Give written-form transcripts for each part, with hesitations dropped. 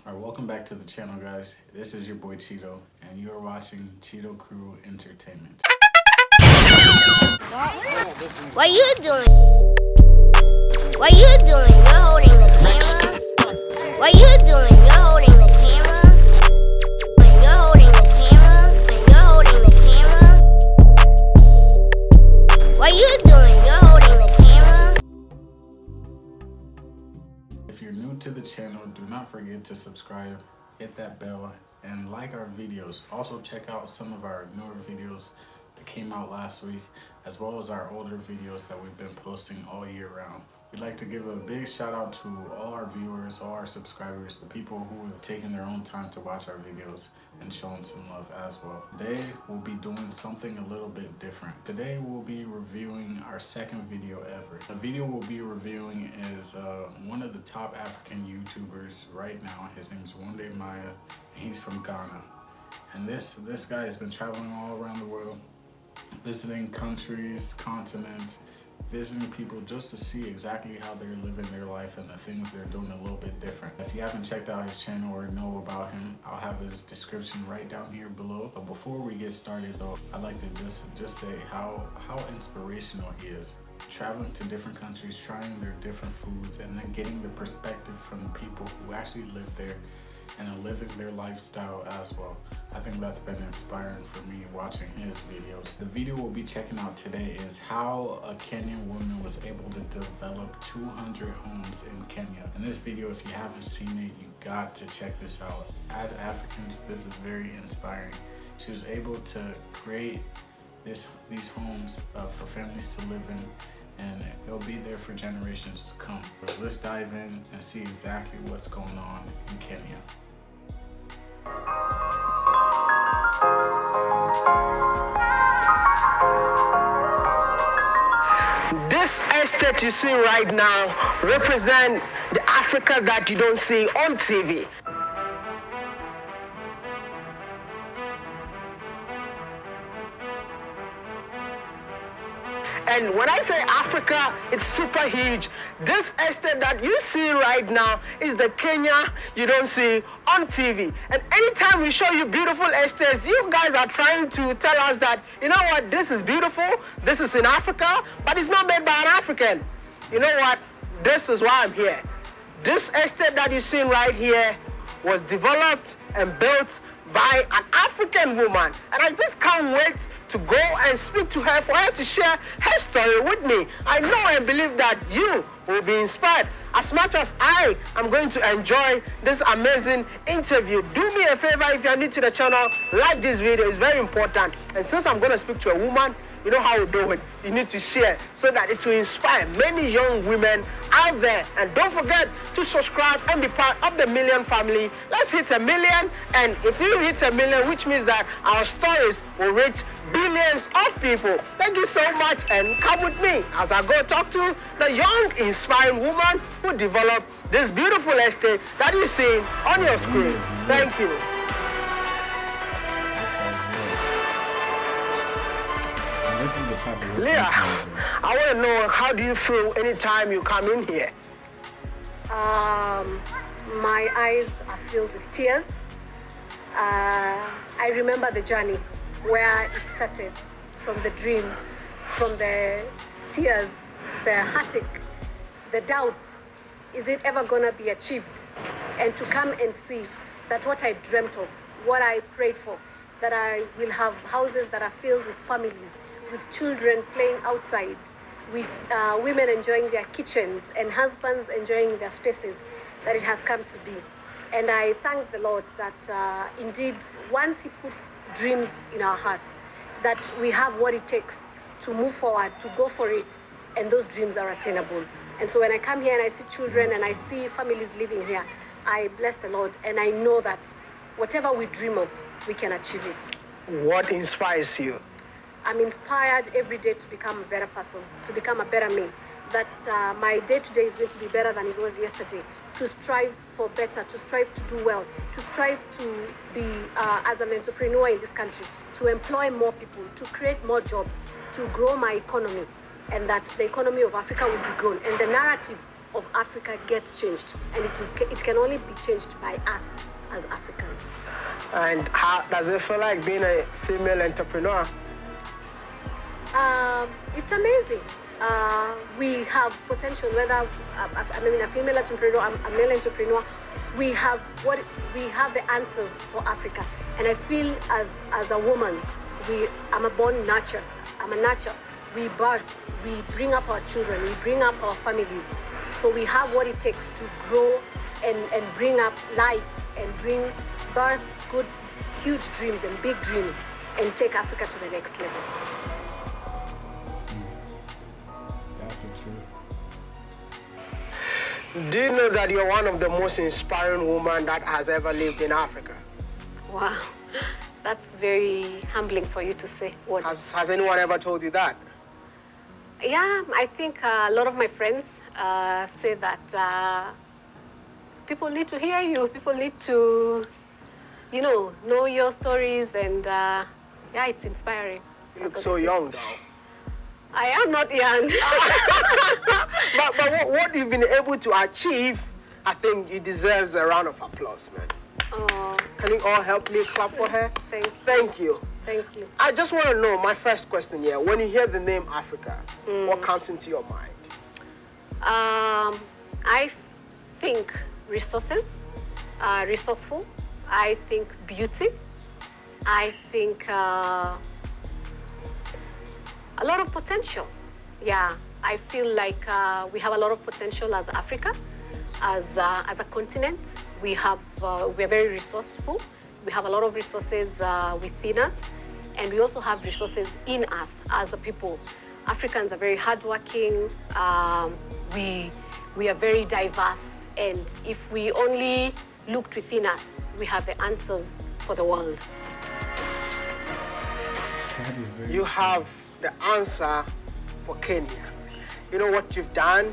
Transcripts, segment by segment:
Alright, welcome back to the channel, guys. This is your boy Cheeto, and you are watching Cheeto Crew Entertainment. What you doing? What you doing? You're holding the camera? What you doing? You're holding the camera? You're holding the camera? You're holding the camera? What you doing? You're holding the camera? If you're new to the channel, do not forget to subscribe, hit that bell, and like our videos. Also check out some of our newer videos that came out last week, as well as our older videos that we've been posting all year round. We'd like to give a big shout out to all our viewers, all our subscribers, the people who have taken their own time to watch our videos and showing some love as well. Today we'll be doing something a little bit different. Today we'll be reviewing our second video ever. The video we'll be reviewing is one of the top African YouTubers right now. His name is Wrold Maya, and he's from Ghana. And this guy has been traveling all around the world, visiting countries, continents, visiting people just to see exactly how they're living their life and the things they're doing a little bit different. If you haven't checked out his channel or know about him, I'll have his description right down here below. But before we get started though, I'd like to just say how inspirational he is. Traveling to different countries, trying their different foods, and then getting the perspective from the people who actually live there and are living their lifestyle as well. I think that's been inspiring for me watching his videos. The video we'll be checking out today is how a Kenyan woman was able to develop 200 homes in Kenya. In this video, if you haven't seen it, you got to check this out. As Africans, this is very inspiring. She was able to create these homes for families to live in, and it'll be there for generations to come. But let's dive in and see exactly what's going on in Kenya. This estate you see right now represent the Africa that you don't see on TV. And when I say Africa, it's super huge. This estate that you see right now is the Kenya you don't see on TV. And anytime we show you beautiful estates, you guys are trying to tell us that, you know what, this is beautiful, this is in Africa, but it's not made by an African. You know what, this is why I'm here. This estate that you're seeing right here was developed and built by an African woman, and I just can't wait to go and speak to her for her to share her story with me. I know and believe that you will be inspired as much as I am going to enjoy this amazing interview. Do me a favor, if you are new to the channel, like this video, it's very important. And since I'm going to speak to a woman, you know how we do it. You need to share so that it will inspire many young women out there. And don't forget to subscribe and be part of the million family. Let's hit 1 million. And if you hit 1 million, which means that our stories will reach billions of people. Thank you so much, and come with me as I go talk to the young, inspiring woman who developed this beautiful estate that you see on your screen. Thank you. This is the type of Leah, I want to know, how do you feel anytime you come in here? My eyes are filled with tears. I remember the journey where it started, from the dream, from the tears, the heartache, the doubts. Is it ever going to be achieved? And to come and see that what I dreamt of, what I prayed for, that I will have houses that are filled with families, with children playing outside, with women enjoying their kitchens and husbands enjoying their spaces, that it has come to be. And I thank the Lord that indeed, once He puts dreams in our hearts, that we have what it takes to move forward, to go for it, and those dreams are attainable. And so when I come here and I see children and I see families living here, I bless the Lord, and I know that whatever we dream of, we can achieve it. What inspires you? I'm inspired every day to become a better person, to become a better me. That my day-to-day is going to be better than it was yesterday. To strive for better, to strive to do well, to strive to be, as an entrepreneur in this country, to employ more people, to create more jobs, to grow my economy, and that the economy of Africa will be grown. And the narrative of Africa gets changed, and it can only be changed by us as Africans. And how does it feel like being a female entrepreneur? It's amazing. We have potential, whether a female entrepreneur, a male entrepreneur, we have the answers for Africa. And I feel as a woman, I'm a born nurture. I'm a nurture. We birth, we bring up our children, we bring up our families. So we have what it takes to grow and bring up life and birth good, huge dreams and big dreams and take Africa to the next level. That's the truth. Do you know that you're one of the most inspiring women that has ever lived in Africa? Wow, that's very humbling for you to say. What? Has anyone ever told you that? Yeah, I think a lot of my friends say that people need to hear you. People need to, know your stories, and yeah, it's inspiring. You look so young, though. I am not young. but what you've been able to achieve, I think it deserves a round of applause, man. Oh. Can you all help me clap for her? Thank you. Thank you. Thank you. I just want to know, my first question here, when you hear the name Africa, what comes into your mind? I think resources, resourceful. I think beauty. I think a lot of potential. Yeah, I feel like we have a lot of potential as Africa, as a continent. We are very resourceful. We have a lot of resources within us, and we also have resources in us as a people. Africans are very hardworking. We are very diverse, and if we only looked within us, we have the answers for the world. That is very You true. have the answer for Kenya. You know what you've done?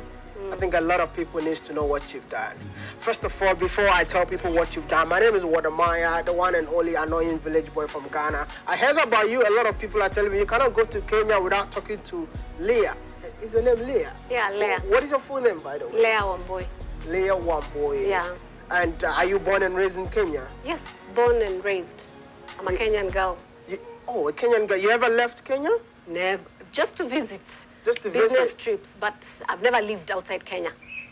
I think a lot of people need to know what you've done. First of all, before I tell people what you've done, my name is Wadamaya, the one and only annoying village boy from Ghana. I heard about you. A lot of people are telling me you cannot go to Kenya without talking to Leah. Is your name Leah? Yeah, Leah. What is your full name, by the way? Leah Wamboy. Leah Wamboy. Yeah. And are you born and raised in Kenya? Yes, born and raised. I'm a Kenyan girl. A Kenyan girl. You ever left Kenya? Never. Just to visit. Just to Business visit? trips, but I've never lived outside Kenya.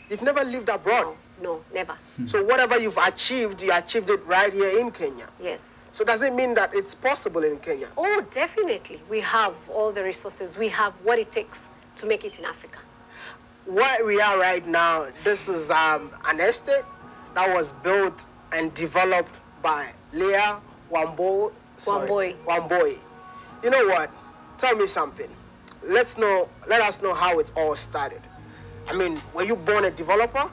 You've never lived abroad? No, never. So whatever you've achieved, you achieved it right here in Kenya? Yes. So does it mean that it's possible in Kenya? Oh, definitely. We have all the resources. We have what it takes to make it in Africa. Where we are right now, this is an estate that was built and developed by Leah Wamboy. Wamboy. You know what? Tell me something. Let us know how it all started. I mean, were you born a developer?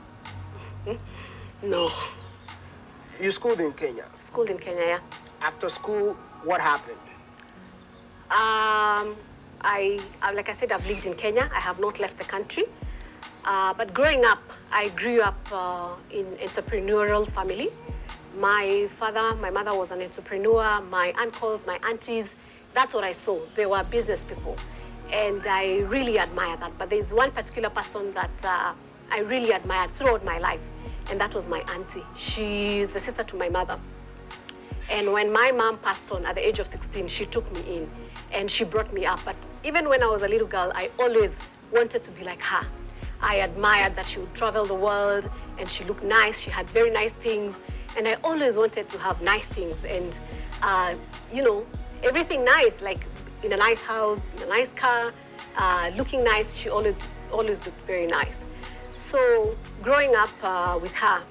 No. You schooled in Kenya. Schooled in Kenya, yeah. After school, what happened? Like I said, I've lived in Kenya. I have not left the country. But growing up, I grew up in entrepreneurial family. My mother was an entrepreneur. My uncles, my aunties, that's what I saw. They were business people. And I really admire that. But there's one particular person that I really admired throughout my life, and that was my auntie. She's the sister to my mother. And when my mom passed on at the age of 16, she took me in and she brought me up. But even when I was a little girl, I always wanted to be like her. I admired that she would travel the world and she looked nice. She had very nice things. And I always wanted to have nice things and, everything nice, like in a nice house, in a nice car, looking nice. She always looked very nice. So growing up with her,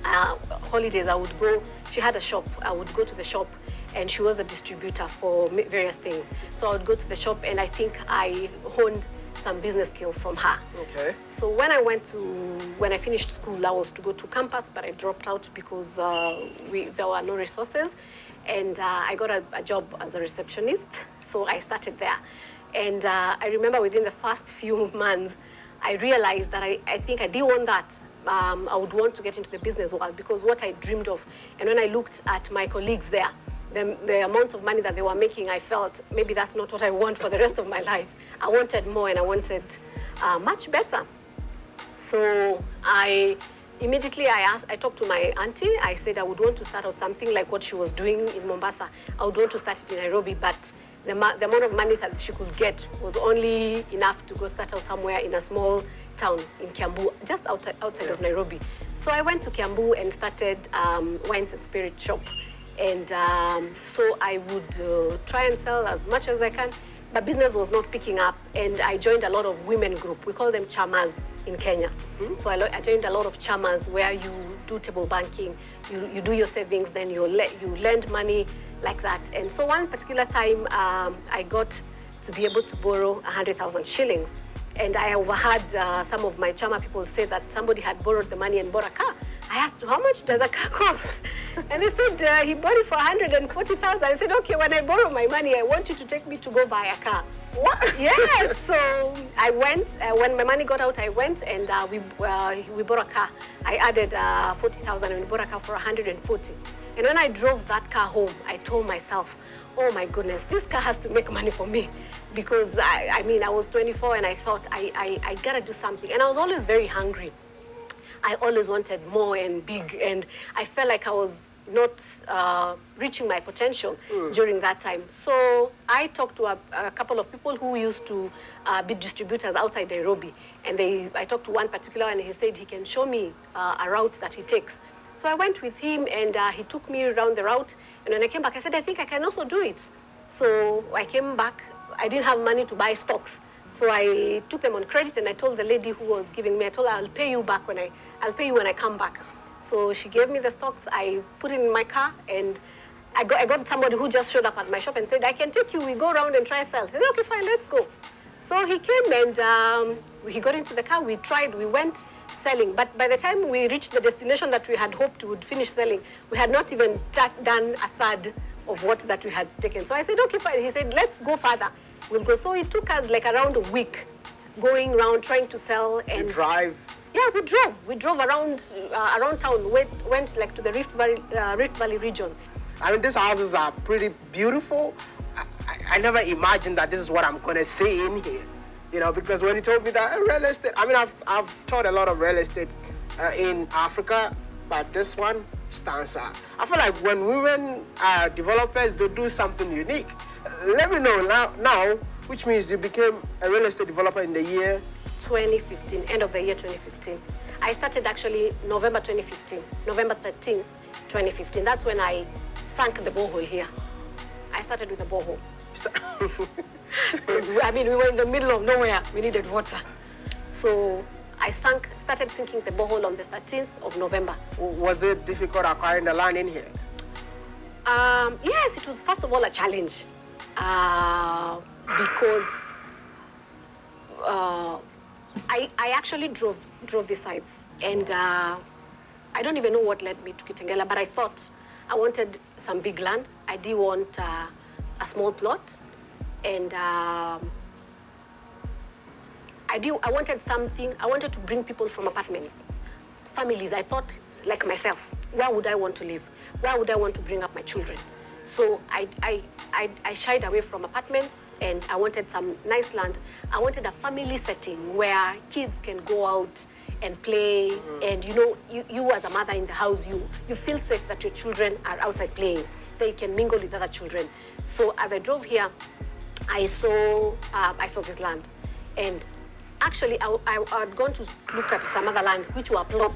holidays I would go, she had a shop, I would go to the shop and she was a distributor for various things. So I would go to the shop and I think I honed some business skills from her. Okay. So when I finished school, I was to go to campus, but I dropped out because there were no resources. And I got a job as a receptionist, so I started there. And I remember within the first few months, I realized that I think I didn't want that. I would want to get into the business world because what I dreamed of, and when I looked at my colleagues there, the amount of money that they were making, I felt maybe that's not what I want for the rest of my life. I wanted more and I wanted much better. So I talked to my auntie. I said I would want to start out something like what she was doing in Mombasa. I would want to start it in Nairobi, but the amount of money that she could get was only enough to go start out somewhere in a small town in Kiambu, just outside of Nairobi. So I went to Kiambu and started wines and spirit shop. And so I would try and sell as much as I can, but business was not picking up. And I joined a lot of women group. We call them chamas in Kenya. So I joined a lot of chamas where you do table banking, you do your savings, then you lend money like that. And so one particular time, I got to be able to borrow 100,000 shillings. And I overheard some of my chama people say that somebody had borrowed the money and bought a car. I asked, how much does a car cost? And they said, he bought it for 140,000. I said, okay, when I borrow my money, I want you to take me to go buy a car. What? Yeah, so I went, when my money got out, I went and we bought a car. I added 40,000 and we bought a car for 140. And when I drove that car home, I told myself, oh my goodness, this car has to make money for me. Because I was 24 and I thought I gotta do something. And I was always very hungry. I always wanted more and big, and I felt like I was not reaching my potential during that time. So I talked to a couple of people who used to be distributors outside Nairobi, and I talked to one particular, and he said he can show me a route that he takes. So I went with him, and he took me around the route, and when I came back, I said, I think I can also do it. So I came back. I didn't have money to buy stocks. So I took them on credit, and I told the lady who was giving me, I told her, I'll pay you when I come back. So she gave me the stocks, I put it in my car, and I got somebody who just showed up at my shop and said, I can take you, we go around and try and sell. I said, okay, fine, let's go. So he came and he got into the car, we went selling. But by the time we reached the destination that we had hoped we would finish selling, we had not even done a third of what that we had taken. So I said, okay, fine. He said, let's go further. We'll go. So it took us like around a week going around trying to sell. And you drive? Yeah, we drove. We drove around town. Went like to the Rift Valley region. I mean, these houses are pretty beautiful. I never imagined that this is what I'm gonna see in here. You know, because when you told me that real estate, I mean, I've taught a lot of real estate in Africa, but this one stands out. I feel like when women are developers, they do something unique. Let me know now, which means you became a real estate developer in the year 2015, end of the year 2015. I started actually November 2015, November 13th, 2015. That's when I sank the borehole here. I started with the borehole. I mean, we were in the middle of nowhere. We needed water. So I started sinking the borehole on the 13th of November. Was it difficult acquiring the land in here? Yes, it was first of all a challenge. Because I actually drove the sites, and I don't even know what led me to Kitengela, but I thought I wanted some big land. I did want a small plot, and I wanted something. I wanted to bring people from apartments, families. I thought, like myself, where would I want to live? Where would I want to bring up my children? So I shied away from apartments, and I wanted some nice land. I wanted a family setting where kids can go out and play, and you as a mother in the house, you feel safe that your children are outside playing. They can mingle with other children. So as I drove here, I saw this land, and actually I had gone to look at some other land which were plots,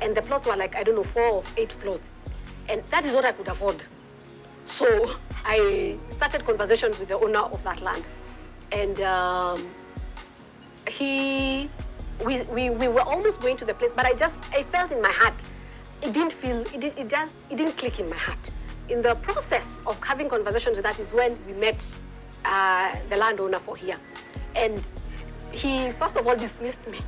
and the plots were like, I don't know, 4 or 8 plots, and that is what I could afford. So I started conversations with the owner of that land, and we were almost going to the place, but I felt in my heart, it didn't click in my heart. In the process of having conversations with that is when we met the landowner for here, and he first of all dismissed me.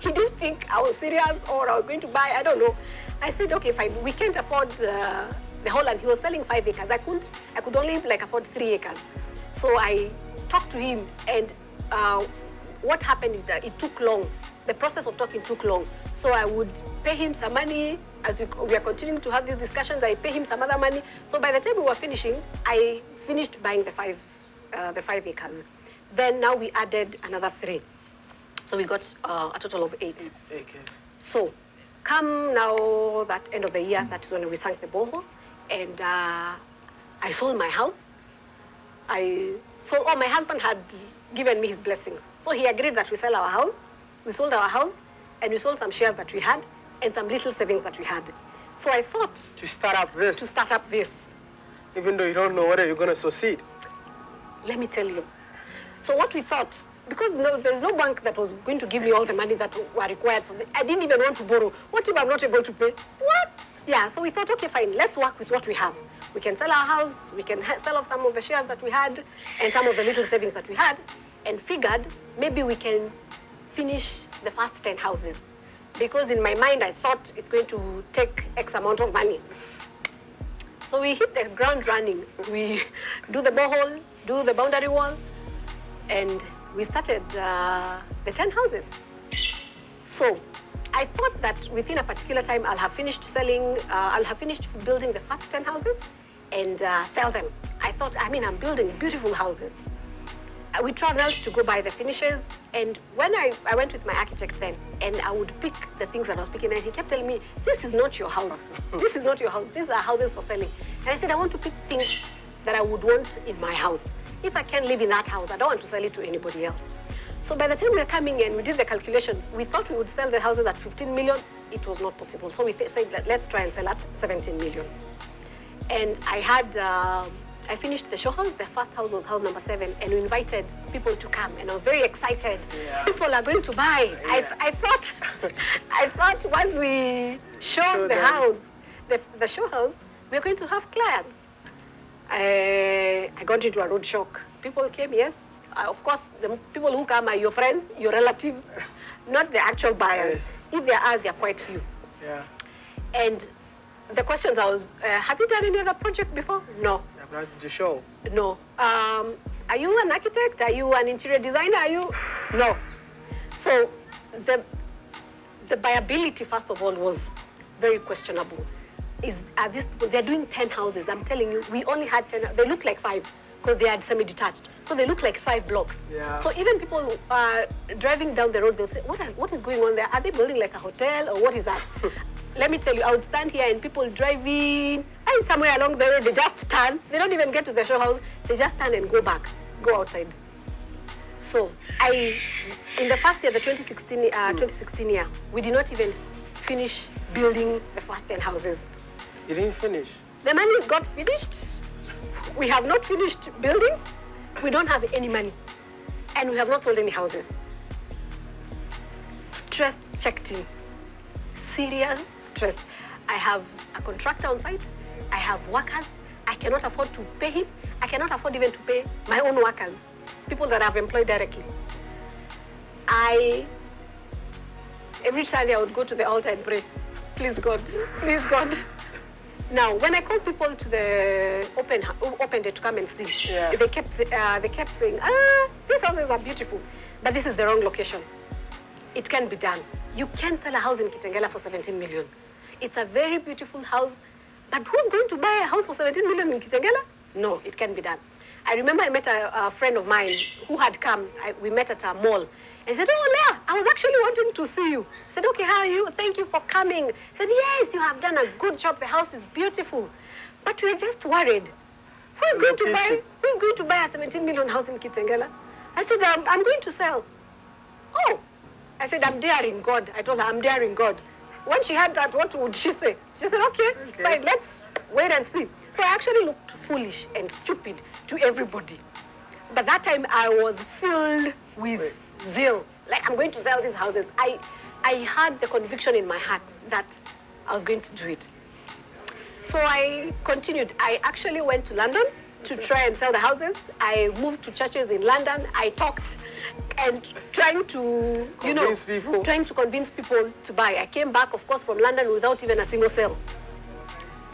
He didn't think I was serious or I was going to buy. I don't know. I said, okay, fine. We can't afford the whole land. He was selling 5 acres. I could only afford 3 acres. So I talked to him, and what happened is that it took long. The process of talking took long. So I would pay him some money. As we are continuing to have these discussions, I pay him some other money. So by the time we were finishing, I finished buying the 5 acres. Then now we added another 3. So we got a total of 8. 8 acres. So come now that end of the year, that is when we sank the borehole, and I sold my house. My husband had given me his blessing. So he agreed that we sell our house. We sold our house, and we sold some shares that we had, and some little savings that we had. So I thought To start up this. to start up this. Even though you don't know whether you're going to succeed. Let me tell you. So what we thought, because there's no bank that was going to give me all the money that were required for I didn't even want to borrow. What if I'm not able to pay? What? Yeah, so we thought, okay, fine, let's work with what we have. We can sell our house, we can sell off some of the shares that we had, and some of the little savings that we had, and figured maybe we can finish the first 10 houses. Because in my mind, I thought it's going to take X amount of money. So we hit the ground running. We do the borehole, do the boundary wall, and we started the 10 houses. So I thought that within a particular time, I'll have finished building the first 10 houses and sell them. I thought, I'm building beautiful houses. We traveled to go buy the finishes, and when I went with my architect then, and I would pick the things that I was picking, and he kept telling me, this is not your house. This is not your house. These are houses for selling. And I said, I want to pick things that I would want in my house. If I can live in that house, I don't want to sell it to anybody else. So by the time we were coming in, we did the calculations. We thought we would sell the houses at 15 million. It was not possible. So we said, let's try and sell at 17 million. And I finished the show house. The first house was house number 7, and we invited people to come, and I was very excited. Yeah. People are going to buy. Yeah. I thought once we showed the house, the show house, we are going to have clients. I got into a road shock. People came, yes. Of course, the people who come are your friends, your relatives, not the actual buyers. Yes. If there are quite few. Yeah. And the questions have you done any other project before? No. I'm not the show. No. Are you an architect? Are you an interior designer? Are you? No. So the viability, first of all, was very questionable. They're doing 10 houses. I'm telling you, we only had 10. They look like 5 because they are semi-detached. So they look like 5 blocks. Yeah. So even people driving down the road, they'll say, what is going on there? Are they building like a hotel or what is that? Let me tell you, I would stand here and people driving, and somewhere along the road, they just turn. They don't even get to the show house. They just turn and go back, go outside. So in the first year, the 2016 year, we did not even finish building the first 10 houses. You didn't finish? The money got finished. We have not finished building. We don't have any money. And we have not sold any houses. Stress checked in. Serious stress. I have a contractor on site. I have workers. I cannot afford to pay him. I cannot afford even to pay my own workers, people that I've employed directly. Every Sunday I would go to the altar and pray, please God, please God. Now, when I called people to the open day to come and see, Yeah. they kept saying, these houses are beautiful, but this is the wrong location. It can be done. You can sell a house in Kitengela for 17 million. It's a very beautiful house, but who's going to buy a house for 17 million in Kitengela? No, it can be done. I remember I met a friend of mine who had come. We met at a mall. And he said, oh, Leah, I was actually wanting to see you. I said, okay, how are you? Thank you for coming. He said, yes, you have done a good job. The house is beautiful. But we're just worried. Who's going to buy a 17 million house in Kitengela? I said, I'm going to sell. Oh. I said, I'm daring God. I told her, I'm daring God. When she heard that, what would she say? She said, okay, fine, let's wait and see. So I actually looked foolish and stupid to everybody. But that time I was filled with zeal. Like, I'm going to sell these houses. I had the conviction in my heart that I was going to do it. So I continued. I actually went to London to try and sell the houses. I moved to churches in London. I talked and trying to convince people to buy. I came back, of course, from London without even a single sale.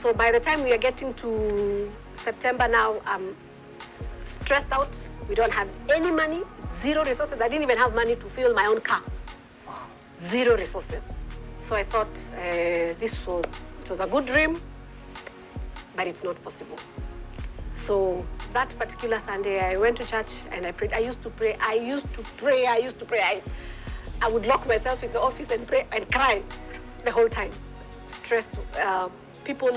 So by the time we are getting to September now, I'm stressed out. We don't have any money, zero resources. I didn't even have money to fuel my own car. Zero resources. So I thought it was a good dream, but it's not possible. So that particular Sunday, I went to church and I prayed. I used to pray. I would lock myself in the office and pray and cry the whole time. Stressed. People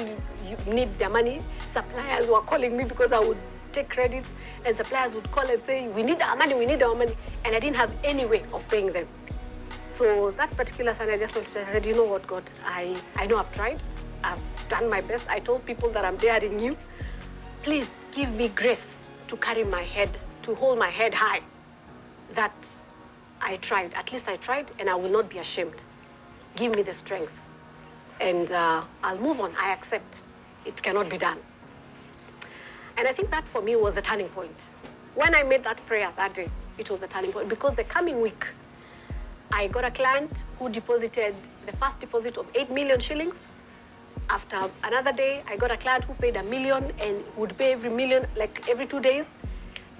need their money. Suppliers were calling me because I would take credits, and suppliers would call and say, we need our money, we need our money. And I didn't have any way of paying them. So that particular Sunday, I just wanted to say, I said, you know what, God, I know I've tried. I've done my best. I told people that I'm daring you. Please give me grace to carry my head, to hold my head high. That I tried. At least I tried, and I will not be ashamed. Give me the strength. And I'll move on. I accept. It cannot be done. And I think that for me was the turning point. When I made that prayer that day, it was the turning point. Because the coming week, I got a client who deposited the first deposit of 8 million shillings. After another day, I got a client who paid 1 million and would pay every million, like every 2 days.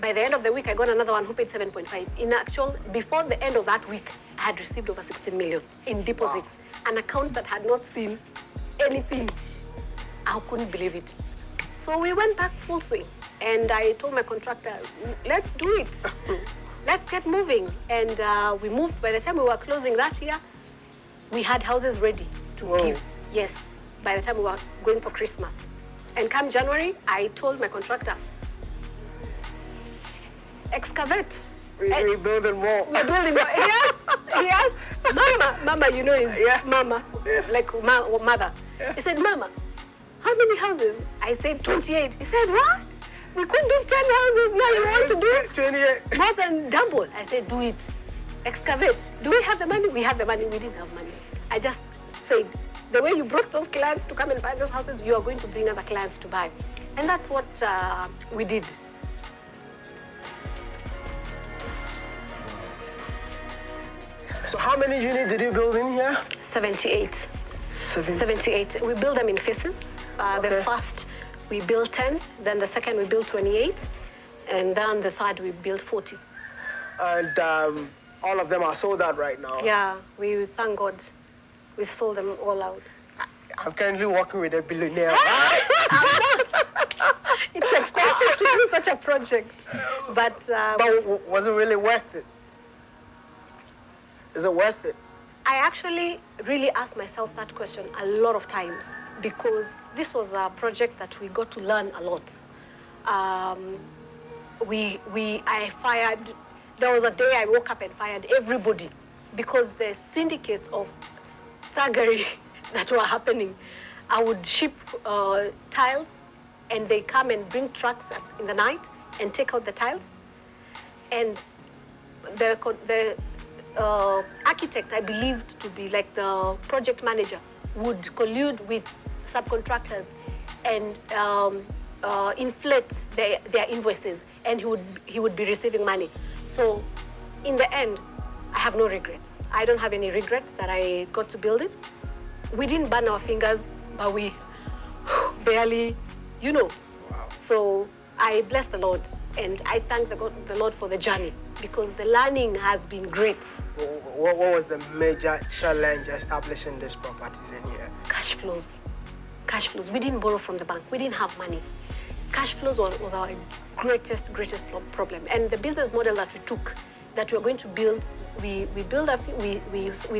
By the end of the week, I got another one who paid 7.5. In actual, before the end of that week, I had received over 16 million in deposits. Wow. An account that had not seen anything. I couldn't believe it. So we went back full swing. And I told my contractor, let's do it. Let's get moving. And we moved. By the time we were closing that year, we had houses ready to give. Yes, by the time we were going for Christmas. And come January, I told my contractor, excavate. We're building more. We're building more. He asked, Mama, you know his Mama, like mother. Yeah. He said, Mama, how many houses? I said 28. He said, what? We couldn't do 10 houses, now you want to do 28. More than double. I said, do it. Excavate. Do we have the money? We have the money. We didn't have money. I just said, the way you brought those clients to come and buy those houses, you are going to bring other clients to buy. And that's what we did. So how many units did you build in here? 78. 78. We build them in phases. The first, we built 10. Then the second, we built 28. And then the third, we built 40. And all of them are sold out right now? Yeah, we thank God. We've sold them all out. I'm currently working with a billionaire. It's expensive to do such a project. But was it really worth it? Is it worth it? I actually really asked myself that question a lot of times because this was a project that we got to learn a lot. There was a day I woke up and fired everybody because the syndicates of thuggery that were happening. I would ship tiles and they come and bring trucks in the night and take out the tiles. And the architect, I believed to be like the project manager, would collude with subcontractors and inflate their invoices, and he would be receiving money. So in the end, I have no regrets. I don't have any regrets that I got to build it. We didn't burn our fingers, but we barely, Wow. So I bless the Lord, and I thank the Lord for the journey because the learning has been great. What was the major challenge establishing these properties in here? Cash flows. Cash flows. We didn't borrow from the bank. We didn't have money. Cash flows was our greatest problem. And the business model that we took, that we are going to build, we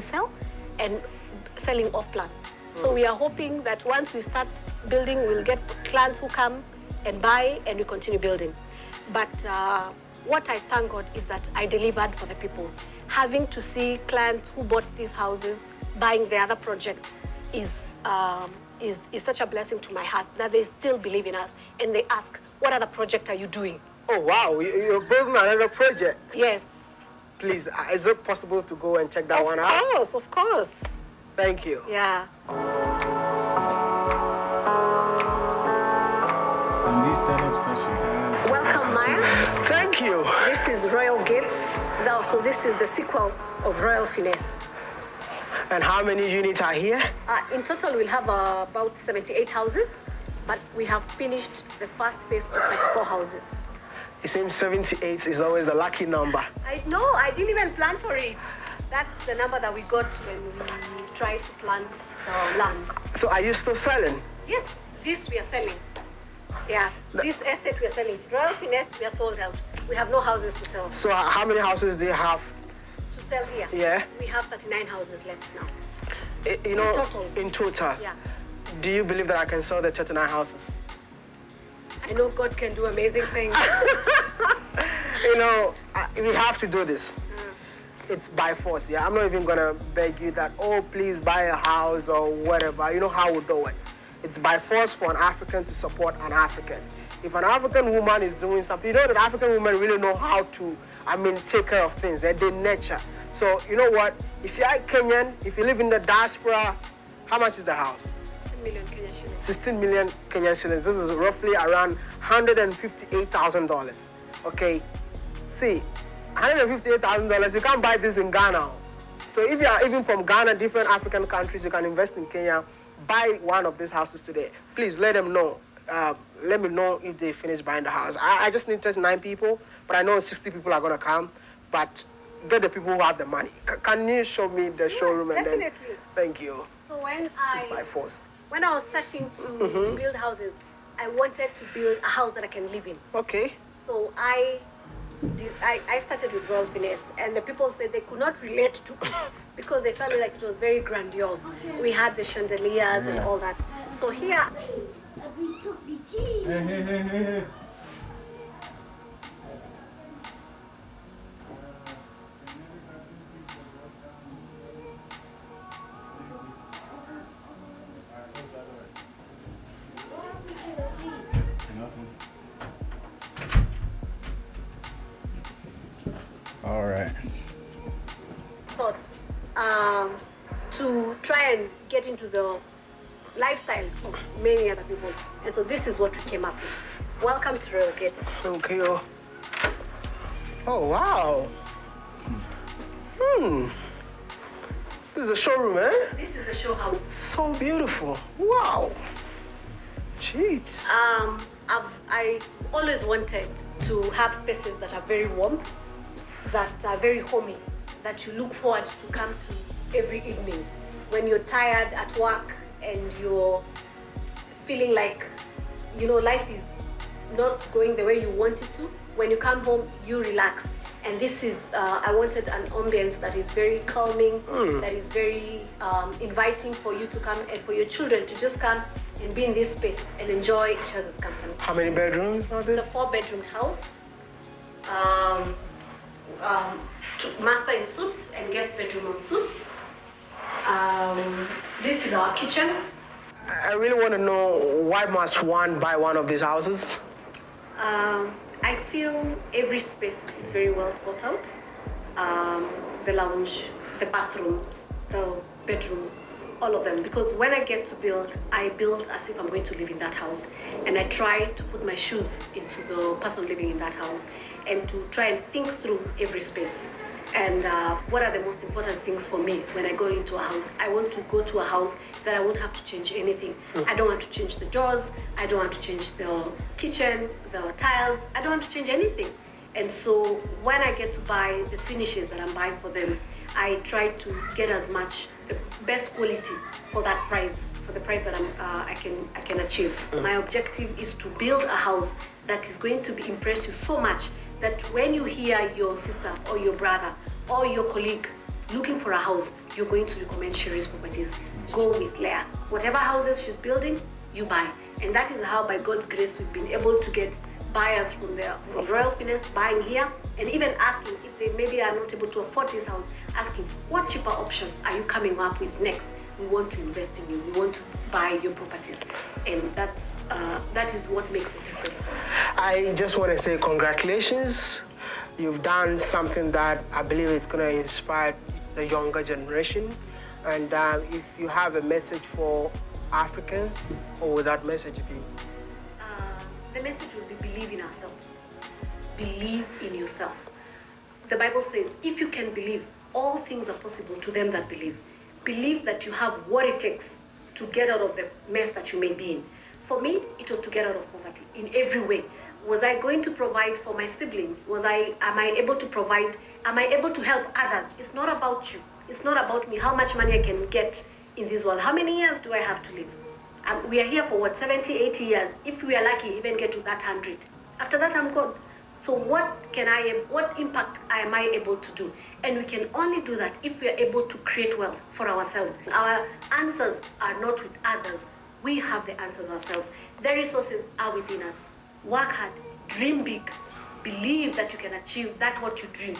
sell and selling off plan. So we are hoping that once we start building, we'll get clients who come and buy and we continue building. But what I thank God is that I delivered for the people. Having to see clients who bought these houses buying the other project is such a blessing to my heart that they still believe in us and they ask, what other project are you doing? Oh wow, you're building another project? Yes. Please, is it possible to go and check that one out? Of course. Thank you. Yeah. And these setups that she has. Welcome, Maya. Thank you. This is Royal Gates. So this is the sequel of Royal Finesse. And how many units are here? In total, we'll have about 78 houses, but we have finished the first phase of 24 houses. It seems 78 is always the lucky number. I know, I didn't even plan for it. That's the number that we got when we tried to plan the land. So are you still selling? Yes, this we are selling. Yeah, this estate we are selling. Royal Finesse, we are sold out. We have no houses to sell. So how many houses do you have? To sell here. Yeah. We have 39 houses left now. You know, total. in total. Yeah. Do you believe that I can sell the 39 houses? I know God can do amazing things. You know, we have to do this. It's by force, yeah. I'm not even gonna beg you that, oh, please buy a house or whatever. You know how we do it. It's by force for an African to support an African. If an African woman is doing something, you know that African women really know how to, take care of things. They nurture. So, you know what? If you're Kenyan, if you live in the diaspora, how much is the house? 16 million Kenyan shillings. 16 million Kenyan shillings. This is roughly around $158,000. Okay? See, $158,000, you can't buy this in Ghana. So if you are even from Ghana, different African countries, you can invest in Kenya. Buy one of these houses today. Please let them know. Let me know if they finish buying the house. I just need 39 people, but I know 60 people are going to come. But get the people who have the money. Can you show me the showroom? Definitely. And then, thank you. So It's by force. when I was starting to build houses, I wanted to build a house that I can live in. Okay. So I started with Wrold Finesse, and the people said they could not relate to it because they felt like it was very grandiose. We had the chandeliers and all that. So here, Hey. All right. thought to try and get into the lifestyle of many other people. And so this is what we came up with. Welcome to Liberia Got Talent. Thank you. Oh, wow. This is a showroom, eh? This is the show house. So beautiful. Wow. Jeez. I always wanted to have spaces that are very warm, that are very homey, that you look forward to come to every evening. When you're tired at work and you're feeling like, life is not going the way you want it to, when you come home, you relax. And this is, I wanted an ambience that is very calming, that is very inviting for you to come and for your children to just come and be in this space and enjoy each other's company. How many bedrooms are It's there? a 4-bedroom house. Master in suites and guest bedroom on suites. This is our kitchen. I really want to know, why must one buy one of these houses? I feel every space is very well thought out. The lounge, the bathrooms, the bedrooms, all of them. Because when I get to build, I build as if I'm going to live in that house. And I try to put my shoes into the person living in that house and to try and think through every space. And what are the most important things for me when I go into a house? I want to go to a house that I won't have to change anything. I don't want to change the doors. I don't want to change the kitchen, the tiles. I don't want to change anything. And so when I get to buy the finishes that I'm buying for them, I try to get as much, the best quality for that price, for the price that I can achieve. My objective is to build a house that is going to impress you so much that when you hear your sister or your brother or your colleague looking for a house, you're going to recommend Sherry's Properties. Go with Leah. Whatever houses she's building, you buy. And that is how, by God's grace, we've been able to get buyers from Royal Finance buying here and even asking if they maybe are not able to afford this house, asking what cheaper option are you coming up with next? We want to invest in you. We want to buy your properties. And that is what makes the difference for us. I just want to say congratulations. You've done something that I believe it's going to inspire the younger generation. And if you have a message for Africans, what would that message be? The message would be believe in ourselves. Believe in yourself. The Bible says, if you can believe, all things are possible to them that believe. Believe that you have what it takes to get out of the mess that you may be in. For me, it was to get out of poverty in every way. Was I going to provide for my siblings? Am I able to provide? Am I able to help others? It's not about you. It's not about me, how much money I can get in this world. How many years do I have to live? We are here for 70, 80 years. If we are lucky, even get to that 100. After that, I'm gone. So what impact am I able to do? And we can only do that if we are able to create wealth for ourselves. Our answers are not with others. We have the answers ourselves. The resources are within us. Work hard, dream big, believe that you can achieve that what you dream.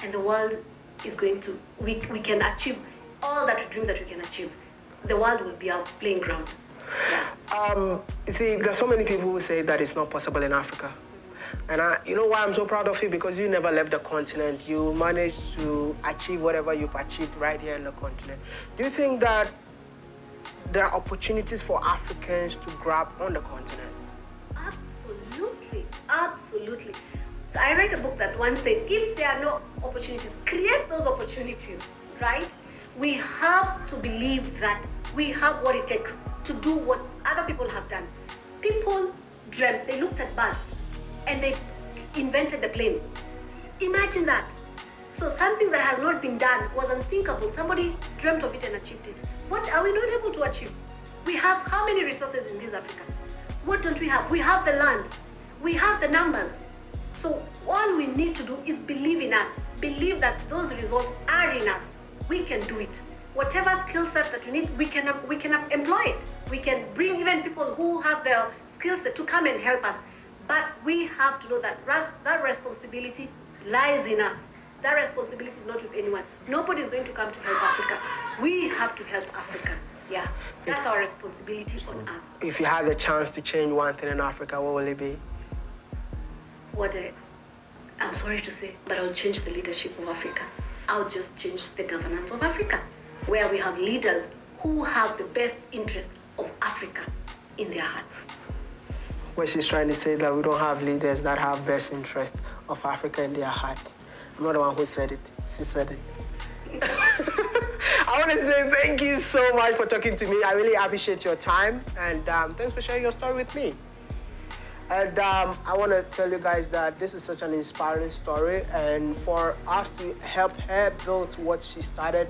And the world is going to, we can achieve all that we dream that we can achieve. The world will be our playing ground. Yeah. You see, there's so many people who say that it's not possible in Africa. And you know why I'm so proud of you? Because you never left the continent. You managed to achieve whatever you've achieved right here in the continent. Do you think that there are opportunities for Africans to grab on the continent? Absolutely, absolutely. So I read a book that once said, if there are no opportunities, create those opportunities, right? We have to believe that we have what it takes to do what other people have done. People dreamt, they looked at birds, and they invented the plane. Imagine that. So something that has not been done was unthinkable. Somebody dreamt of it and achieved it. What are we not able to achieve? We have how many resources in this Africa? What don't we have? We have the land. We have the numbers. So all we need to do is believe in us. Believe that those results are in us. We can do it. Whatever skill set that we need, we can employ it. We can bring even people who have the skill set to come and help us. But we have to know that that responsibility lies in us. That responsibility is not with anyone. Nobody is going to come to help Africa. We have to help Africa. Yeah, that's our responsibility on earth. If you had the chance to change one thing in Africa, what will it be? I'm sorry to say, but I'll change the leadership of Africa. I'll just change the governance of Africa, where we have leaders who have the best interest of Africa in their hearts. What she's trying to say that we don't have leaders that have best interest of Africa in their heart. I'm not the one who said it. She said it. I want to say thank you so much for talking to me. I really appreciate your time, and thanks for sharing your story with me. And I want to tell you guys that this is such an inspiring story, and for us to help her build what she started,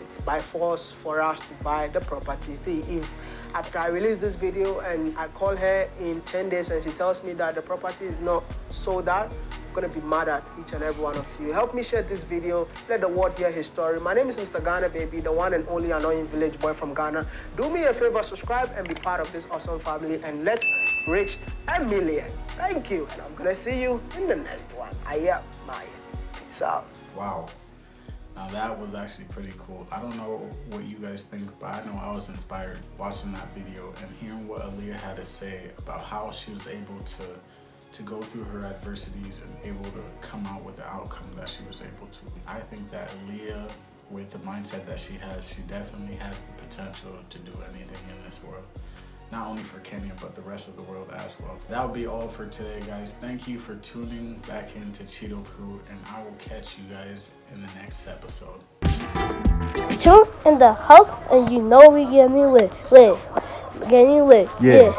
it's by force for us to buy the property. See, if after I release this video and I call her in 10 days and she tells me that the property is not sold out, I'm gonna be mad at each and every one of you. Help me share this video, let the world hear his story. My name is Mr. Ghana Baby, the one and only annoying village boy from Ghana. Do me a favor, subscribe and be part of this awesome family, and let's reach 1 million. Thank you, and I'm gonna see you in the next one. I am Maya. Peace out. Wow. Now that was actually pretty cool. I don't know what you guys think, but I know I was inspired watching that video and hearing what Aaliyah had to say about how she was able to go through her adversities and able to come out with the outcome that she was able to. I think that Aaliyah, with the mindset that she has, she definitely has the potential to do anything in this world. Not only for Kenya, but the rest of the world as well. That will be all for today, guys. Thank you for tuning back into Cheeto Crew, and I will catch you guys in the next episode. Chill in the house, and you know we getting lit. Getting lit. Yeah.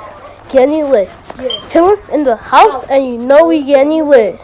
Getting lit. Yeah. Chillin' in the house, and you know we getting lit.